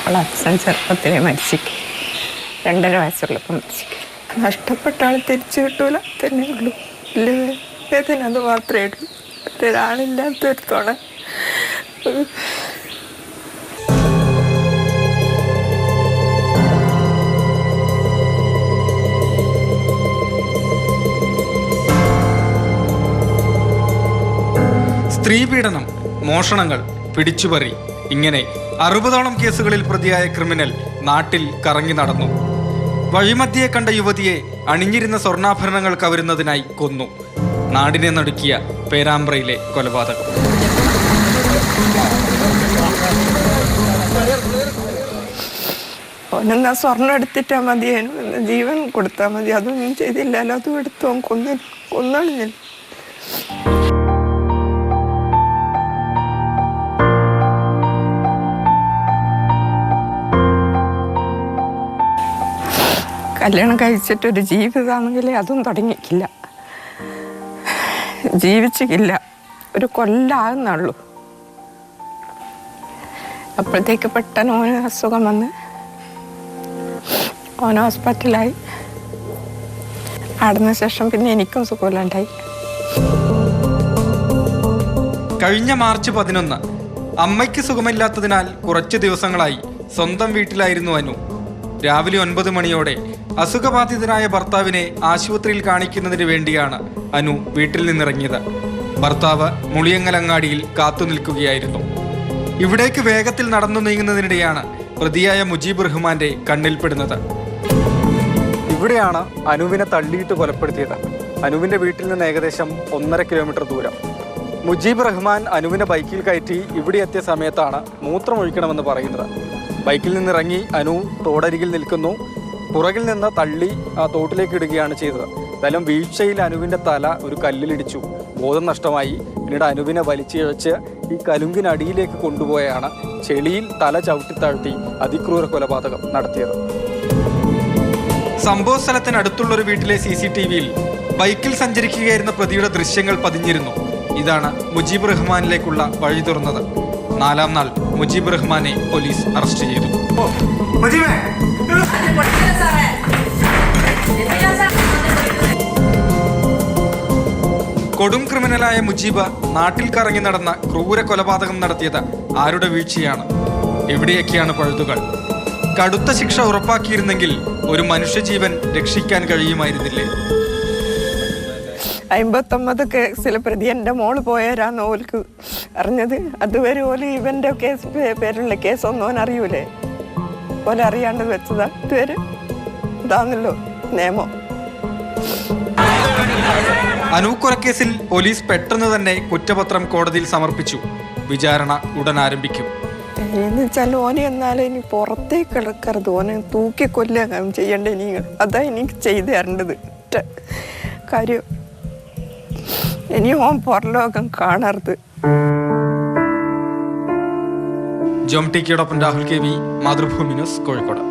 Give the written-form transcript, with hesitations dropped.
അവളെ അച്ഛൻ ചെറുപ്പത്തിലെ മരിച്ചിട്ട് 2.5 വയസ്സുള്ളപ്പോൾ മരിച്ചിട്ട്. നഷ്ടപ്പെട്ട ആൾ തിരിച്ചു കിട്ടൂല തന്നെ ഉള്ളൂ. ഇല്ല വേദന അത് മാത്രമേ ഉള്ളൂ. ഒരാളില്ലാത്തൊരുത്തോടെ സ്ത്രീപീഡനം, മോഷണങ്ങൾ, പിടിച്ചുപറി ഇങ്ങനെ 60ഓളം കേസുകളിൽ പ്രതിയായ ക്രിമിനൽ നാട്ടിൽ കറങ്ങി നടന്നു. വഴിമധ്യേ കണ്ട യുവതിയെ അണിഞ്ഞിരുന്ന സ്വർണ്ണാഭരണങ്ങൾ കവരുന്നതിനായി കൊന്നു. നാടിനെ നടുക്കിയ പേരാമ്പ്രയിലെ കൊലപാതകം. ഓനെന്നാ സ്വർണ്ണം എടുത്തിട്ടാ മതി, ജീവൻ കൊടുത്താൽ മതി. അതൊന്നും ചെയ്തില്ലല്ലോ. അതും എടുത്തോ കൊന്നളിഞ്ഞില്ല. കല്യാണം കഴിച്ചിട്ടൊരു ജീവിതമാണെങ്കിൽ അതും തുടങ്ങിക്കില്ല, ജീവിച്ചിക്കില്ല. ഒരു കൊല്ലാകുന്നുള്ളൂ. അപ്പോഴത്തേക്ക് പെട്ടെന്ന് ഓന് അസുഖം വന്ന് ഓൻ ഹോസ്പിറ്റലായി. ആടുന്ന ശേഷം പിന്നെ എനിക്കും സുഖമില്ലാണ്ടായി. കഴിഞ്ഞ മാർച്ച് 11 അമ്മയ്ക്ക് സുഖമില്ലാത്തതിനാൽ കുറച്ച് ദിവസങ്ങളായി സ്വന്തം വീട്ടിലായിരുന്നു അനു. രാവിലെ 9 മണിയോടെ അസുഖബാധിതനായ ഭർത്താവിനെ ആശുപത്രിയിൽ കാണിക്കുന്നതിന് വേണ്ടിയാണ് അനു വീട്ടിൽ നിന്നിറങ്ങിയത്. ഭർത്താവ് മുളിയങ്ങലങ്ങാടിയിൽ കാത്തുനിൽക്കുകയായിരുന്നു. ഇവിടേക്ക് വേഗത്തിൽ നടന്നു നീങ്ങുന്നതിനിടെയാണ് പ്രതിയായ മുജീബ് റഹ്മാന്റെ കണ്ണിൽപ്പെടുന്നത്. ഇവിടെയാണ് അനുവിനെ തള്ളിയിട്ട് കൊലപ്പെടുത്തിയത്. അനുവിന്റെ വീട്ടിൽ നിന്ന് ഏകദേശം 1.5 കിലോമീറ്റർ ദൂരം. മുജീബ് റഹ്മാൻ അനുവിനെ ബൈക്കിൽ കയറ്റി ഇവിടെ എത്തിയ സമയത്താണ് മൂത്രമൊഴിക്കണമെന്ന് പറയുന്നത്. ബൈക്കിൽ നിന്നിറങ്ങി അനു തോടരികിൽ നിൽക്കുന്നു. പുറകിൽ നിന്ന് തള്ളി ആ തോട്ടിലേക്ക് ഇടുകയാണ് ചെയ്തത്. എന്തായാലും വീഴ്ചയിൽ അനുവിൻ്റെ തല ഒരു കല്ലിലിടിച്ചു, ബോധം നഷ്ടമായി. പിന്നീട് അനുവിനെ വലിച്ചിഴച്ച് ഈ കലുങ്കിനടിയിലേക്ക് കൊണ്ടുപോയാണ് ചെളിയിൽ തല ചവിട്ടിത്താഴ്ത്തി അതിക്രൂര കൊലപാതകം നടത്തിയത്. സംഭവ സ്ഥലത്തിനടുത്തുള്ളൊരു വീട്ടിലെ CCTVയിൽ ബൈക്കിൽ സഞ്ചരിക്കുകയായിരുന്ന പ്രതിയുടെ ദൃശ്യങ്ങൾ പതിഞ്ഞിരുന്നു. ഇതാണ് മുജീബ് റഹ്മാനിലേക്കുള്ള വഴി തുറന്നത്. 4ാം നാൾ മുജീബ് റഹ്മാനെ പോലീസ് അറസ്റ്റ് ചെയ്തു. കൊടും ക്രിമിനലായ മുജീബ് നാട്ടിൽ കറങ്ങി നടന്ന ക്രൂര കൊലപാതകം നടത്തിയത് ആരുടെ വീഴ്ചയാണ്? എവിടെയൊക്കെയാണ് പഴുതുകൾ? കടുത്ത ശിക്ഷ ഉറപ്പാക്കിയിരുന്നെങ്കിൽ ഒരു മനുഷ്യജീവൻ രക്ഷിക്കാൻ കഴിയുമായിരുന്നില്ലേ? 59 കേസിൽ പ്രതി എൻ്റെ മോള് പോയാരാന്ന് ഓൽക്ക് അറിഞ്ഞത്. അതുവരെ ഓല് ഇവൻ്റെ കേസ് പേരുള്ള കേസൊന്നും ഓൻ അറിയൂലേ. ഓലെ അറിയാണ്ട് വെച്ചതാ. ഇതുവരെ ഇതാണല്ലോ നിയമം. അനു കൊലക്കേസിൽ പോലീസ് പെട്ടെന്ന് തന്നെ കുറ്റപത്രം കോടതിയിൽ സമർപ്പിച്ചു. വിചാരണ ഉടൻ ആരംഭിക്കും. എന്ന് വെച്ചാൽ ഓനെ എന്നാലും ഇനി പുറത്തേക്ക് കിടക്കരുത്. ഓനെ തൂക്കി കൊല്ലുക ചെയ്യേണ്ട. ഇനി അതാ എനിക്ക് ചെയ്തു തരേണ്ടത് കാര്യം. ഇനി ഓൻ പുറലോകം കാണരുത്. ജോം ടി കെയോടൊപ്പം രാഹുൽ KV, മാതൃഭൂമി ന്യൂസ്, കോഴിക്കോട്.